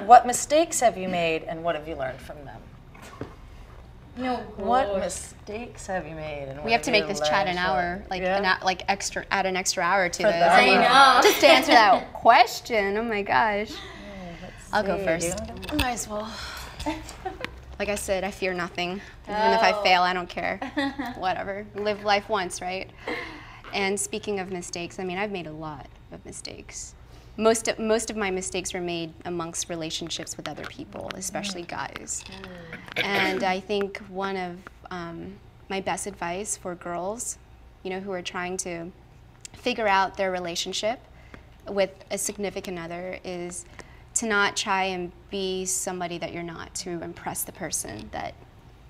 what mistakes have you made and what have you learned from them? No. What mistakes have you made? And we have to make this chat an hour, like add an extra hour to this. I know. Just to answer that question. Oh my gosh. I'll go first. Might as well. Like I said, I fear nothing. Even if I fail, I don't care. Whatever. Live life once, right? And speaking of mistakes, I mean, I've made a lot of mistakes. Most of my mistakes were made amongst relationships with other people, especially guys. And I think one of my best advice for girls, you know, who are trying to figure out their relationship with a significant other is to not try and be somebody that you're not, to impress the person that,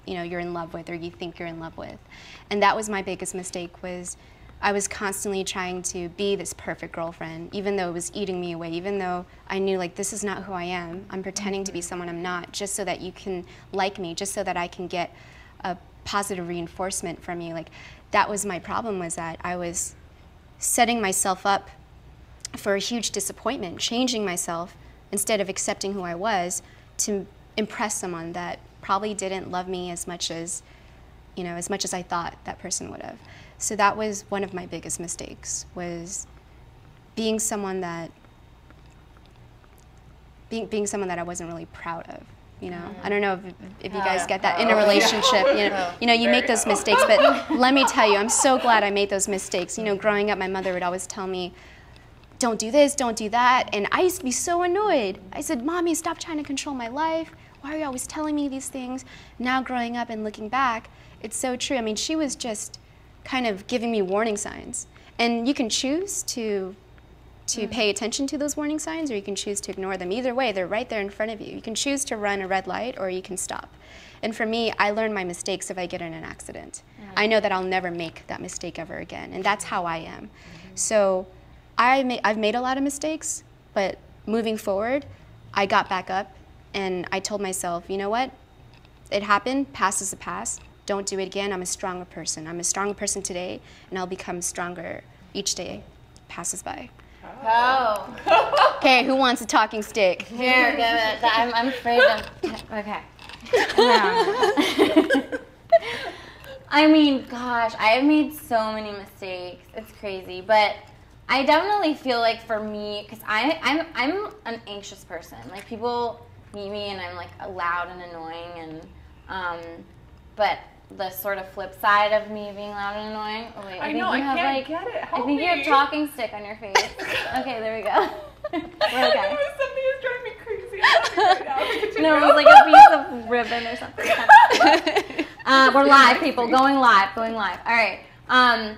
you know, you're in love with or you think you're in love with. And that was my biggest mistake, was I was constantly trying to be this perfect girlfriend, even though it was eating me away, even though I knew, like, this is not who I am. I'm pretending to be someone I'm not, just so that you can like me, just so that I can get a positive reinforcement from you. Like, that was my problem, was that I was setting myself up for a huge disappointment, changing myself instead of accepting who I was to impress someone that probably didn't love me as much as, you know, as much as I thought that person would have. So that was one of my biggest mistakes, was being someone that being someone that I wasn't really proud of. You know, I don't know if you guys get that in a relationship. You know, you make those mistakes, but let me tell you, I'm so glad I made those mistakes. You know, growing up, my mother would always tell me, don't do this, don't do that, and I used to be so annoyed. I said, Mommy, stop trying to control my life. Why are you always telling me these things? Now growing up and looking back, it's so true. I mean, she was just kind of giving me warning signs. And you can choose to pay attention to those warning signs, or you can choose to ignore them. Either way, they're right there in front of you. You can choose to run a red light, or you can stop. And for me, I learn my mistakes if I get in an accident. I know that I'll never make that mistake ever again, and that's how I am. So I've made a lot of mistakes, but moving forward, I got back up, and I told myself, you know what? It happened, past is the past. Don't do it again. I'm a stronger person. I'm a stronger person today, and I'll become stronger each day passes by. Oh. Okay, who wants a talking stick? Here, give it. I'm afraid of. Okay. I mean, gosh, I have made so many mistakes. It's crazy, but I definitely feel like for me, because I'm an anxious person. Like, people meet me and I'm like loud and annoying, and but the sort of flip side of me being loud and annoying. Oh wait, I think you have like, get it. Help I think me. you have talking stick on your face. Okay, there we go. We're okay. Something is driving me crazy. Right now. No, it was like a piece of ribbon or something. We're live, people. Going live. All right. I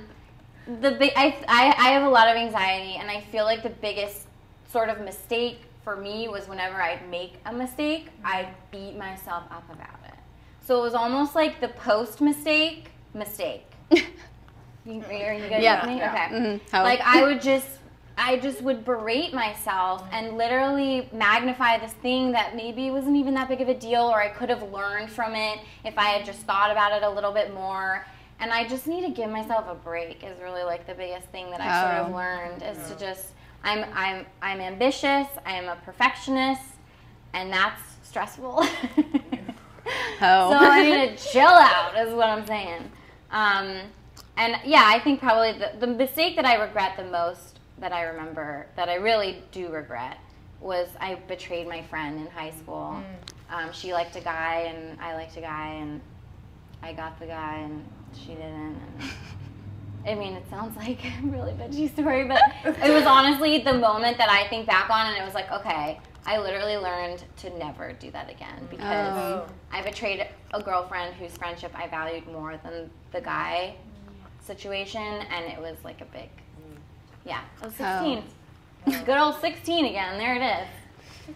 have a lot of anxiety, and I feel like the biggest sort of mistake for me was whenever I'd make a mistake, I'd beat myself up about it. So it was almost like the post-mistake. You guys with me? Yeah. Okay. Mm-hmm. Like I just would berate myself and literally magnify this thing that maybe wasn't even that big of a deal, or I could have learned from it if I had just thought about it a little bit more. And I just need to give myself a break is really like the biggest thing that I sort of learned, is to just, I'm ambitious, I am a perfectionist, and that's stressful. So I need to chill out is what I'm saying. And yeah, I think probably the mistake that I regret the most, that I remember, that I really do regret, was I betrayed my friend in high school. She liked a guy and I liked a guy, and I got the guy and she didn't. And I mean, it sounds like a really bitchy story, but it was honestly the moment that I think back on, and it was like, okay, I literally learned to never do that again, because I betrayed a girlfriend whose friendship I valued more than the guy situation, and it was like a big, yeah, I was 16. Good old 16 again, there it is.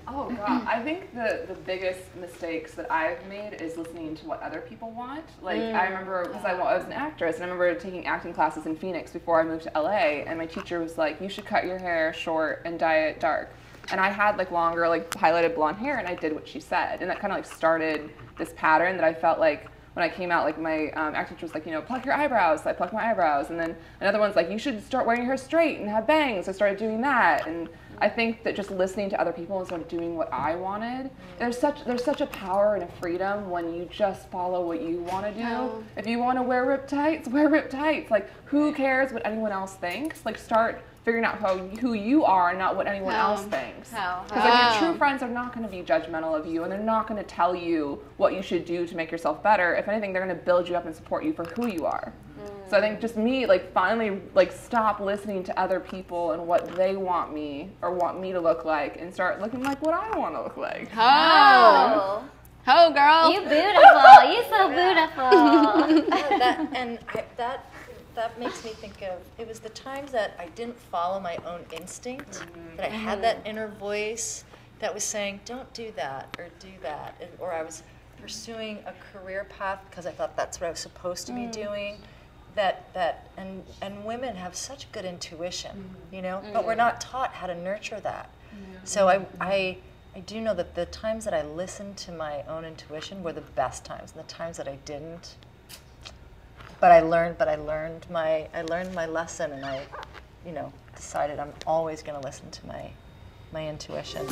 Oh God, I think the biggest mistakes that I've made is listening to what other people want. Like I remember, because I was an actress, and I remember taking acting classes in Phoenix before I moved to LA, and my teacher was like, you should cut your hair short and dye it dark. And I had like longer, like highlighted blonde hair, and I did what she said, and that kind of like started this pattern that I felt like when I came out, like my acting teacher was like, you know, pluck your eyebrows. So I plucked my eyebrows, and then another one's like, you should start wearing your hair straight and have bangs. I started doing that, and I think that just listening to other people and sort of doing what I wanted, there's such a power and a freedom when you just follow what you want to do. If you want to wear ripped tights, wear ripped tights. Like, who cares what anyone else thinks? Like, start figuring out who you are and not what anyone else thinks. Because like, your true friends are not going to be judgmental of you, and they're not going to tell you what you should do to make yourself better. If anything, they're going to build you up and support you for who you are. So I think just me, like, finally, like, stop listening to other people and what they want me or want me to look like, and start looking like what I want to look like. Oh, girl. You beautiful. You so beautiful. That makes me think of, it was the times that I didn't follow my own instinct, that I had that inner voice that was saying, don't do that or do that, or I was pursuing a career path because I thought that's what I was supposed to be doing. And women have such good intuition, you know, but we're not taught how to nurture that. So I do know that the times that I listened to my own intuition were the best times, and the times that I didn't. But I learned my lesson, and I, you know, decided I'm always going to listen to my intuition.